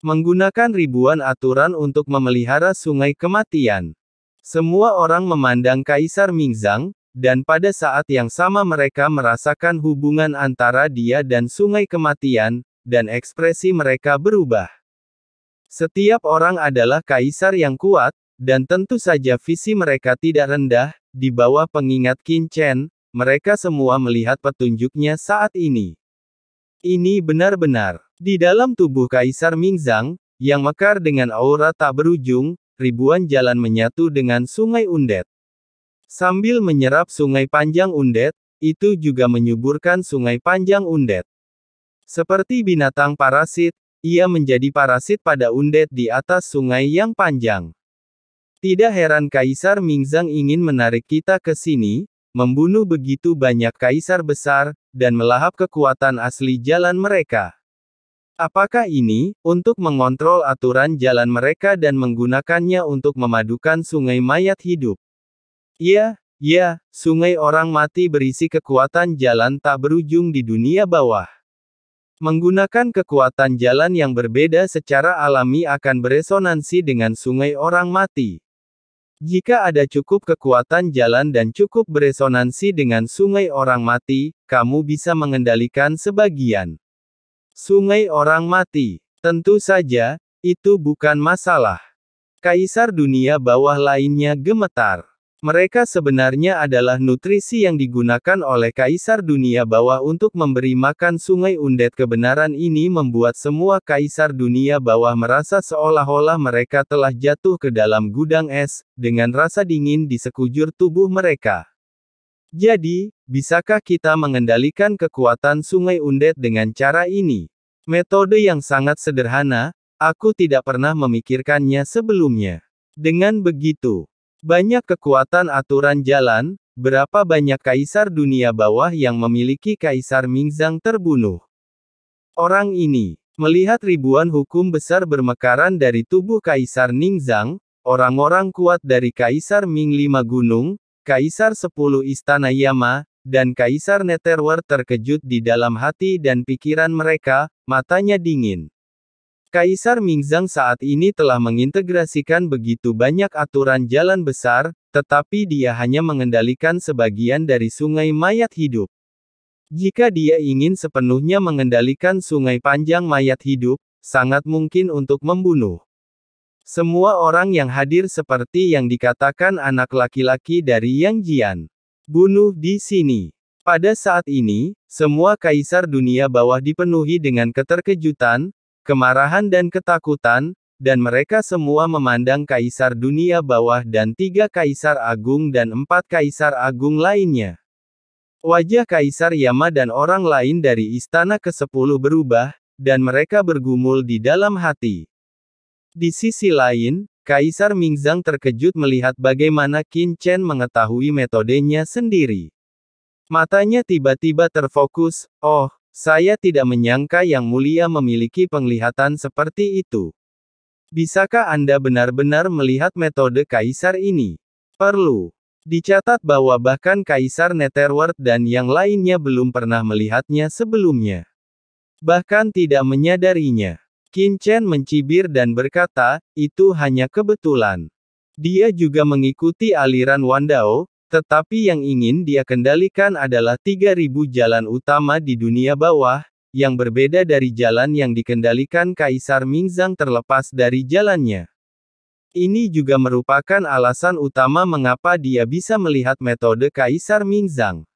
Menggunakan ribuan aturan untuk memelihara sungai kematian. Semua orang memandang Kaisar Mingzang, dan pada saat yang sama mereka merasakan hubungan antara dia dan sungai kematian, dan ekspresi mereka berubah. Setiap orang adalah kaisar yang kuat, dan tentu saja visi mereka tidak rendah, di bawah pengingat Qin Chen, mereka semua melihat petunjuknya saat ini. Ini benar-benar. Di dalam tubuh Kaisar Mingzang, yang mekar dengan aura tak berujung, ribuan jalan menyatu dengan Sungai Undet. Sambil menyerap Sungai Panjang Undet, itu juga menyuburkan Sungai Panjang Undet. Seperti binatang parasit, ia menjadi parasit pada undet di atas sungai yang panjang. Tidak heran Kaisar Mingzang ingin menarik kita ke sini, membunuh begitu banyak kaisar besar, dan melahap kekuatan asli jalan mereka. Apakah ini, untuk mengontrol aturan jalan mereka dan menggunakannya untuk memadukan sungai mayat hidup? Ya, sungai orang mati berisi kekuatan jalan tak berujung di dunia bawah. Menggunakan kekuatan jalan yang berbeda secara alami akan beresonansi dengan sungai orang mati. Jika ada cukup kekuatan jalan dan cukup beresonansi dengan sungai orang mati, kamu bisa mengendalikan sebagian sungai orang mati. Tentu saja, itu bukan masalah. Kaisar dunia bawah lainnya gemetar. Mereka sebenarnya adalah nutrisi yang digunakan oleh Kaisar dunia bawah untuk memberi makan sungai undet. Kebenaran ini membuat semua Kaisar dunia bawah merasa seolah-olah mereka telah jatuh ke dalam gudang es, dengan rasa dingin di sekujur tubuh mereka. Jadi, bisakah kita mengendalikan kekuatan sungai undet dengan cara ini? Metode yang sangat sederhana, aku tidak pernah memikirkannya sebelumnya. Dengan begitu, banyak kekuatan aturan jalan, berapa banyak kaisar dunia bawah yang memiliki Kaisar Mingzang terbunuh. Orang ini melihat ribuan hukum besar bermekaran dari tubuh Kaisar Ningzang, orang-orang kuat dari Kaisar Ming 5 Gunung, Kaisar 10 Istana Yama, dan Kaisar Netherworld terkejut di dalam hati dan pikiran mereka, matanya dingin. Kaisar Mingzang saat ini telah mengintegrasikan begitu banyak aturan jalan besar, tetapi dia hanya mengendalikan sebagian dari sungai mayat hidup. Jika dia ingin sepenuhnya mengendalikan sungai panjang mayat hidup, sangat mungkin untuk membunuh semua orang yang hadir seperti yang dikatakan anak laki-laki dari Yang Jian. Bunuh di sini. Pada saat ini, semua kaisar dunia bawah dipenuhi dengan keterkejutan, kemarahan dan ketakutan, dan mereka semua memandang Kaisar dunia bawah dan 3 Kaisar Agung dan 4 Kaisar Agung lainnya. Wajah Kaisar Yama dan orang lain dari Istana ke-10 berubah, dan mereka bergumul di dalam hati. Di sisi lain, Kaisar Mingzang terkejut melihat bagaimana Qin Chen mengetahui metodenya sendiri. Matanya tiba-tiba terfokus, oh, saya tidak menyangka Yang Mulia memiliki penglihatan seperti itu. Bisakah Anda benar-benar melihat metode Kaisar ini? Perlu dicatat bahwa bahkan Kaisar Netherworld dan yang lainnya belum pernah melihatnya sebelumnya. Bahkan tidak menyadarinya. Qin Chen mencibir dan berkata, itu hanya kebetulan. Dia juga mengikuti aliran Wandao, tetapi yang ingin dia kendalikan adalah 3.000 jalan utama di dunia bawah, yang berbeda dari jalan yang dikendalikan Kaisar Mingzang terlepas dari jalannya. Ini juga merupakan alasan utama mengapa dia bisa melihat metode Kaisar Mingzang.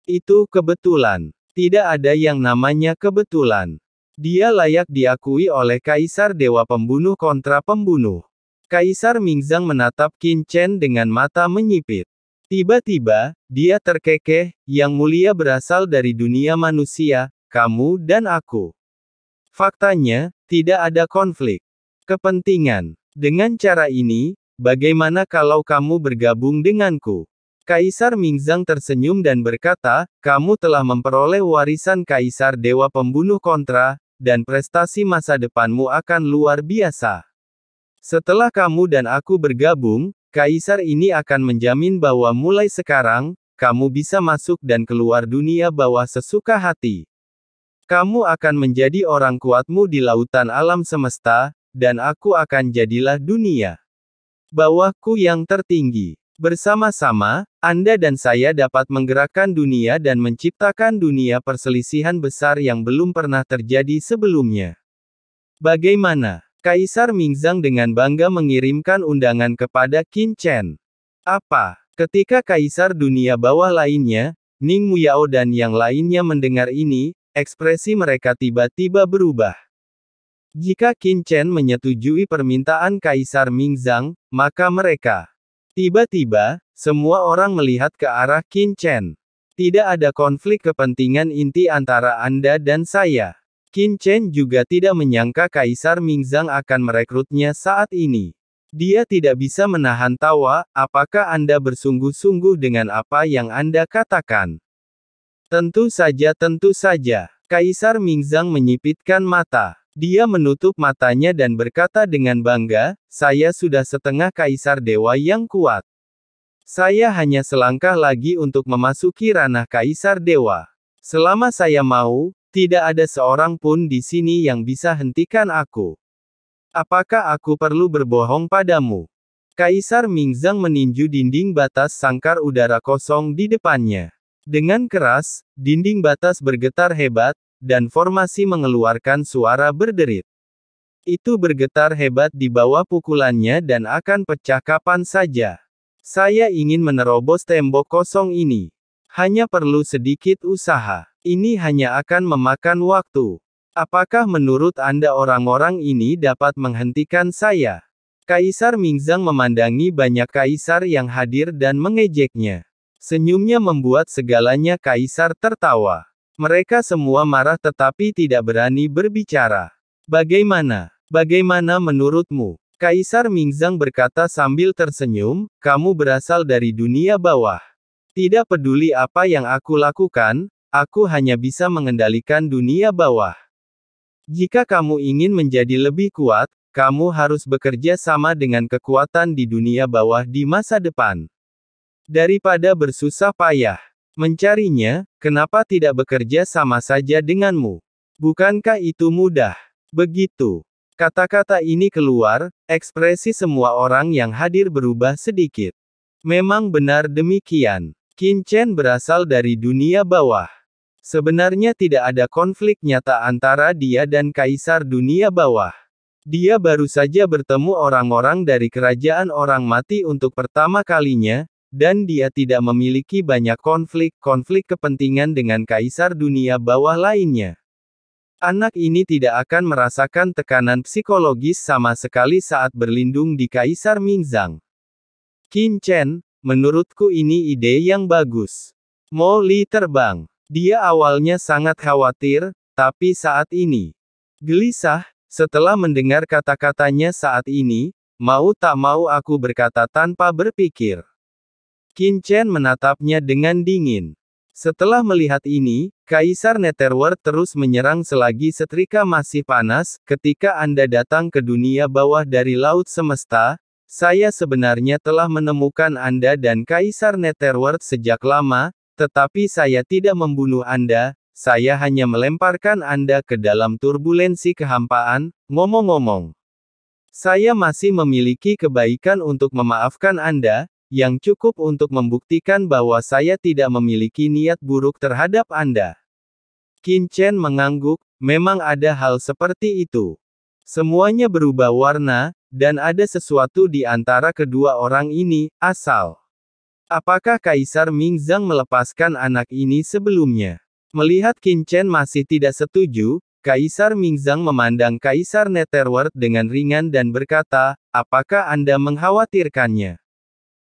Itu kebetulan. Tidak ada yang namanya kebetulan. Dia layak diakui oleh Kaisar Dewa Pembunuh kontra pembunuh. Kaisar Mingzang menatap Qin Chen dengan mata menyipit. Tiba-tiba, dia terkekeh, Yang Mulia berasal dari dunia manusia, kamu dan aku. Faktanya, tidak ada konflik kepentingan. Dengan cara ini, bagaimana kalau kamu bergabung denganku? Kaisar Mingzang tersenyum dan berkata, kamu telah memperoleh warisan Kaisar Dewa Pembunuh kontra, dan prestasi masa depanmu akan luar biasa. Setelah kamu dan aku bergabung, Kaisar ini akan menjamin bahwa mulai sekarang, kamu bisa masuk dan keluar dunia bawah sesuka hati. Kamu akan menjadi orang kuatmu di lautan alam semesta, dan aku akan jadilah dunia bawahku yang tertinggi. Bersama-sama, Anda dan saya dapat menggerakkan dunia dan menciptakan dunia perselisihan besar yang belum pernah terjadi sebelumnya. Bagaimana? Kaisar Mingzang dengan bangga mengirimkan undangan kepada Qin Chen. Apa? Ketika kaisar dunia bawah lainnya, Ning Muyao dan yang lainnya mendengar ini, ekspresi mereka tiba-tiba berubah. Jika Qin Chen menyetujui permintaan Kaisar Mingzang, maka mereka. Tiba-tiba, semua orang melihat ke arah Qin Chen. Tidak ada konflik kepentingan inti antara Anda dan saya. Qin Chen juga tidak menyangka Kaisar Mingzang akan merekrutnya saat ini. Dia tidak bisa menahan tawa, apakah Anda bersungguh-sungguh dengan apa yang Anda katakan? Tentu saja, tentu saja. Kaisar Mingzang menyipitkan mata. Dia menutup matanya dan berkata dengan bangga, saya sudah setengah kaisar dewa yang kuat. Saya hanya selangkah lagi untuk memasuki ranah kaisar dewa. Selama saya mau, tidak ada seorang pun di sini yang bisa hentikan aku. Apakah aku perlu berbohong padamu? Kaisar Mingzang meninju dinding batas sangkar udara kosong di depannya. Dengan keras, dinding batas bergetar hebat, dan formasi mengeluarkan suara berderit. Itu bergetar hebat di bawah pukulannya dan akan pecah kapan saja. Saya ingin menerobos tembok kosong ini. Hanya perlu sedikit usaha. Ini hanya akan memakan waktu. Apakah menurut Anda orang-orang ini dapat menghentikan saya? Kaisar Mingzang memandangi banyak kaisar yang hadir dan mengejeknya. Senyumnya membuat segalanya kaisar tertawa. Mereka semua marah tetapi tidak berani berbicara. Bagaimana? Bagaimana menurutmu? Kaisar Mingzang berkata sambil tersenyum, kamu berasal dari dunia bawah. Tidak peduli apa yang aku lakukan, aku hanya bisa mengendalikan dunia bawah. Jika kamu ingin menjadi lebih kuat, kamu harus bekerja sama dengan kekuatan di dunia bawah di masa depan. Daripada bersusah payah mencarinya, kenapa tidak bekerja sama saja denganmu? Bukankah itu mudah? Begitu. Kata-kata ini keluar, ekspresi semua orang yang hadir berubah sedikit. Memang benar demikian. Qin Chen berasal dari dunia bawah. Sebenarnya tidak ada konflik nyata antara dia dan kaisar dunia bawah. Dia baru saja bertemu orang-orang dari kerajaan orang mati untuk pertama kalinya, dan dia tidak memiliki banyak konflik kepentingan dengan kaisar dunia bawah lainnya. Anak ini tidak akan merasakan tekanan psikologis sama sekali saat berlindung di Kaisar Mingzang. Qin Chen, menurutku ini ide yang bagus. Mo Li terbang. Dia awalnya sangat khawatir, tapi saat ini gelisah, setelah mendengar kata-katanya saat ini, mau tak mau aku berkata tanpa berpikir. Qin Chen menatapnya dengan dingin. Setelah melihat ini, Kaisar Netherworld terus menyerang selagi setrika masih panas. Ketika Anda datang ke dunia bawah dari Laut Semesta, saya sebenarnya telah menemukan Anda dan Kaisar Netherworld sejak lama, tetapi saya tidak membunuh Anda, saya hanya melemparkan Anda ke dalam turbulensi kehampaan. Ngomong-ngomong, saya masih memiliki kebaikan untuk memaafkan Anda, yang cukup untuk membuktikan bahwa saya tidak memiliki niat buruk terhadap Anda. Qin Chen mengangguk, memang ada hal seperti itu. Semuanya berubah warna, dan ada sesuatu di antara kedua orang ini, asal. Apakah Kaisar Mingzang melepaskan anak ini sebelumnya? Melihat Qin Chen masih tidak setuju, Kaisar Mingzang memandang Kaisar Netherworld dengan ringan dan berkata, apakah Anda mengkhawatirkannya?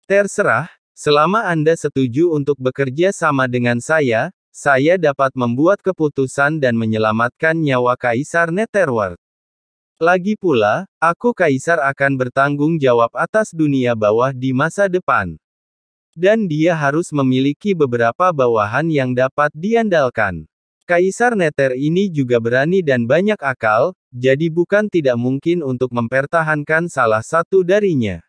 Terserah, selama Anda setuju untuk bekerja sama dengan saya dapat membuat keputusan dan menyelamatkan nyawa Kaisar Netherworld. Lagi pula, aku Kaisar akan bertanggung jawab atas dunia bawah di masa depan. Dan dia harus memiliki beberapa bawahan yang dapat diandalkan. Kaisar Nether ini juga berani dan banyak akal, jadi bukan tidak mungkin untuk mempertahankan salah satu darinya.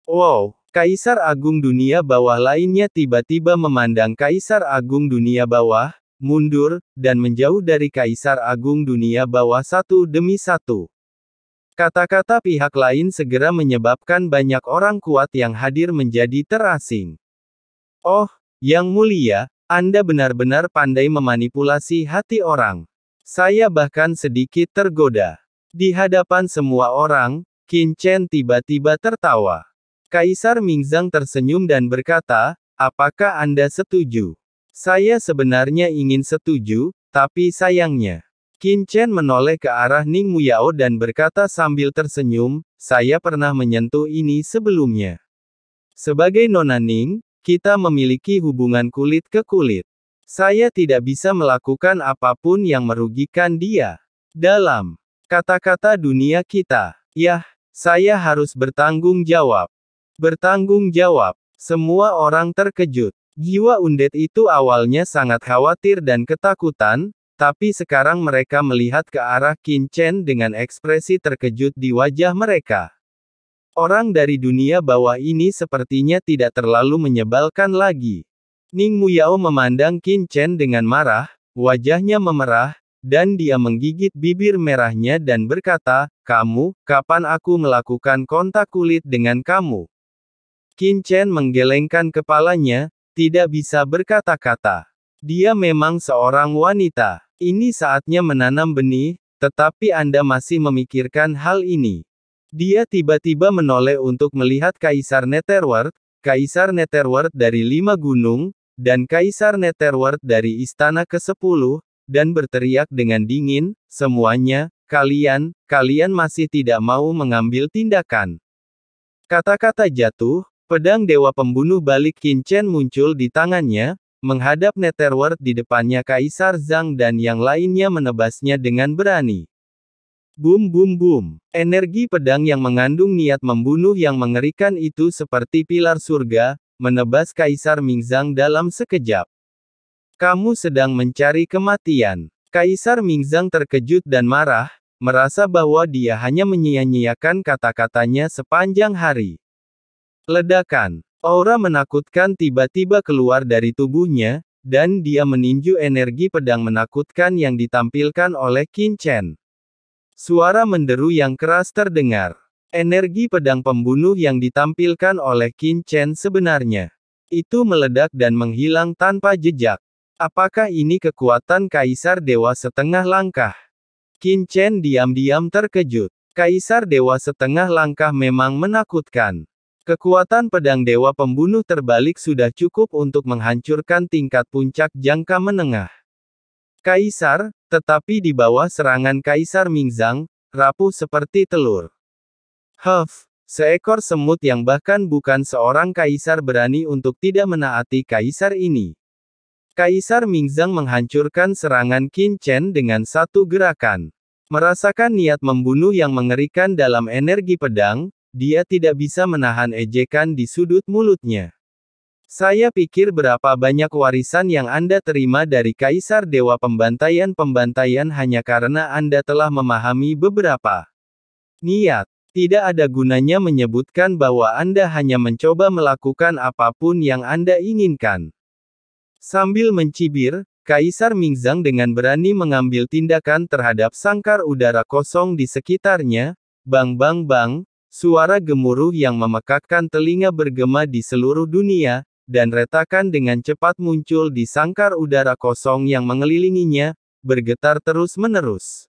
Wow! Kaisar Agung Dunia Bawah lainnya tiba-tiba memandang Kaisar Agung Dunia Bawah, mundur, dan menjauh dari Kaisar Agung Dunia Bawah satu demi satu. Kata-kata pihak lain segera menyebabkan banyak orang kuat yang hadir menjadi terasing. Oh, Yang Mulia, Anda benar-benar pandai memanipulasi hati orang. Saya bahkan sedikit tergoda. Di hadapan semua orang, Qin Chen tiba-tiba tertawa. Kaisar Mingzang tersenyum dan berkata, apakah Anda setuju? Saya sebenarnya ingin setuju, tapi sayangnya. Qin Chen menoleh ke arah Ning Muyao dan berkata sambil tersenyum, saya pernah menyentuh ini sebelumnya. Sebagai Nona Ning, kita memiliki hubungan kulit ke kulit. Saya tidak bisa melakukan apapun yang merugikan dia. Dalam kata-kata dunia kita, yah, saya harus bertanggung jawab. Bertanggung jawab. Semua orang terkejut. Jiwa undet itu awalnya sangat khawatir dan ketakutan, tapi sekarang mereka melihat ke arah Qin Chen dengan ekspresi terkejut di wajah mereka. Orang dari dunia bawah ini sepertinya tidak terlalu menyebalkan lagi. Ning Muyao memandang Qin Chen dengan marah, wajahnya memerah, dan dia menggigit bibir merahnya dan berkata, kamu, kapan aku melakukan kontak kulit dengan kamu? Qin Chen menggelengkan kepalanya, tidak bisa berkata-kata. Dia memang seorang wanita. Ini saatnya menanam benih, tetapi Anda masih memikirkan hal ini. Dia tiba-tiba menoleh untuk melihat Kaisar Netherworld dari 5 gunung, dan Kaisar Netherworld dari Istana ke-10, dan berteriak dengan dingin, semuanya, kalian masih tidak mau mengambil tindakan. Kata-kata jatuh, pedang Dewa Pembunuh balik Qin Chen muncul di tangannya, menghadap Netherworld di depannya Kaisar Zhang dan yang lainnya menebasnya dengan berani. Bum bum bum. Energi pedang yang mengandung niat membunuh yang mengerikan itu seperti pilar surga, menebas Kaisar Mingzang dalam sekejap. Kamu sedang mencari kematian. Kaisar Mingzang terkejut dan marah, merasa bahwa dia hanya menyia-nyiakan kata-katanya sepanjang hari. Ledakan. Aura menakutkan tiba-tiba keluar dari tubuhnya, dan dia meninju energi pedang menakutkan yang ditampilkan oleh Qin Chen. Suara menderu yang keras terdengar. Energi pedang pembunuh yang ditampilkan oleh Qin Chen sebenarnya itu meledak dan menghilang tanpa jejak. Apakah ini kekuatan Kaisar Dewa Setengah Langkah? Qin Chen diam-diam terkejut. Kaisar Dewa Setengah Langkah memang menakutkan. Kekuatan pedang Dewa Pembunuh terbalik sudah cukup untuk menghancurkan tingkat puncak jangka menengah. Kaisar, tetapi di bawah serangan Kaisar Mingzang, rapuh seperti telur. Seekor semut yang bahkan bukan seorang kaisar berani untuk tidak menaati kaisar ini. Kaisar Mingzang menghancurkan serangan Qin Chen dengan satu gerakan. Merasakan niat membunuh yang mengerikan dalam energi pedang, dia tidak bisa menahan ejekan di sudut mulutnya. Saya pikir berapa banyak warisan yang Anda terima dari Kaisar Dewa Pembantaian hanya karena Anda telah memahami beberapa niat. Tidak ada gunanya menyebutkan bahwa Anda hanya mencoba melakukan apapun yang Anda inginkan. Sambil mencibir, Kaisar Mingzang dengan berani mengambil tindakan terhadap sangkar udara kosong di sekitarnya. Bang bang bang. Suara gemuruh yang memekakkan telinga bergema di seluruh dunia, dan retakan dengan cepat muncul di sangkar udara kosong yang mengelilinginya, bergetar terus-menerus.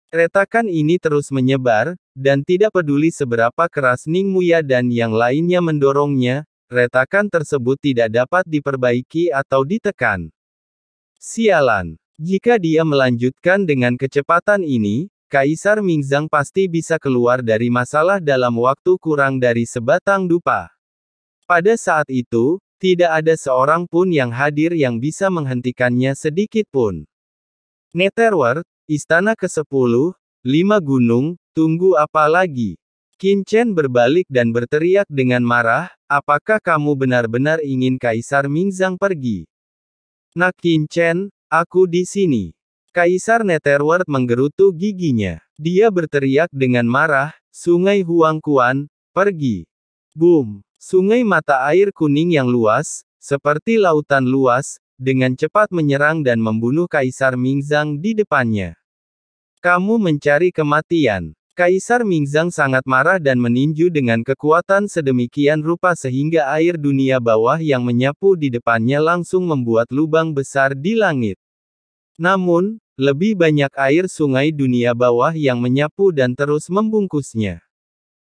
Retakan ini terus menyebar, dan tidak peduli seberapa keras Ning Muya dan yang lainnya mendorongnya, retakan tersebut tidak dapat diperbaiki atau ditekan. Sialan. Jika dia melanjutkan dengan kecepatan ini, Kaisar Mingzang pasti bisa keluar dari masalah dalam waktu kurang dari sebatang dupa. Pada saat itu, tidak ada seorang pun yang hadir yang bisa menghentikannya sedikit pun. Netherworld, Istana ke-10, 5 gunung, tunggu apa lagi? Qin Chen berbalik dan berteriak dengan marah, apakah kamu benar-benar ingin Kaisar Mingzang pergi? Nak Qin Chen, aku di sini. Kaisar Netherworld menggerutu giginya. Dia berteriak dengan marah, Sungai Huangquan, pergi. Boom! Sungai mata air kuning yang luas, seperti lautan luas, dengan cepat menyerang dan membunuh Kaisar Mingzang di depannya. Kamu mencari kematian. Kaisar Mingzang sangat marah dan meninju dengan kekuatan sedemikian rupa sehingga air dunia bawah yang menyapu di depannya langsung membuat lubang besar di langit. Namun, lebih banyak air sungai dunia bawah yang menyapu dan terus membungkusnya.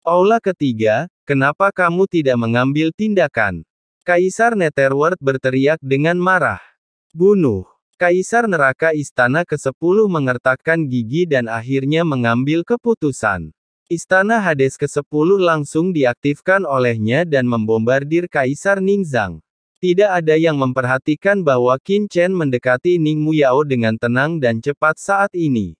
Aula ketiga, kenapa kamu tidak mengambil tindakan? Kaisar Netherworld berteriak dengan marah. Bunuh. Kaisar Neraka Istana ke-10 mengertakkan gigi dan akhirnya mengambil keputusan. Istana Hades ke-10 langsung diaktifkan olehnya dan membombardir Kaisar Ningzang. Tidak ada yang memperhatikan bahwa Qin Chen mendekati Ning Muyao dengan tenang dan cepat saat ini.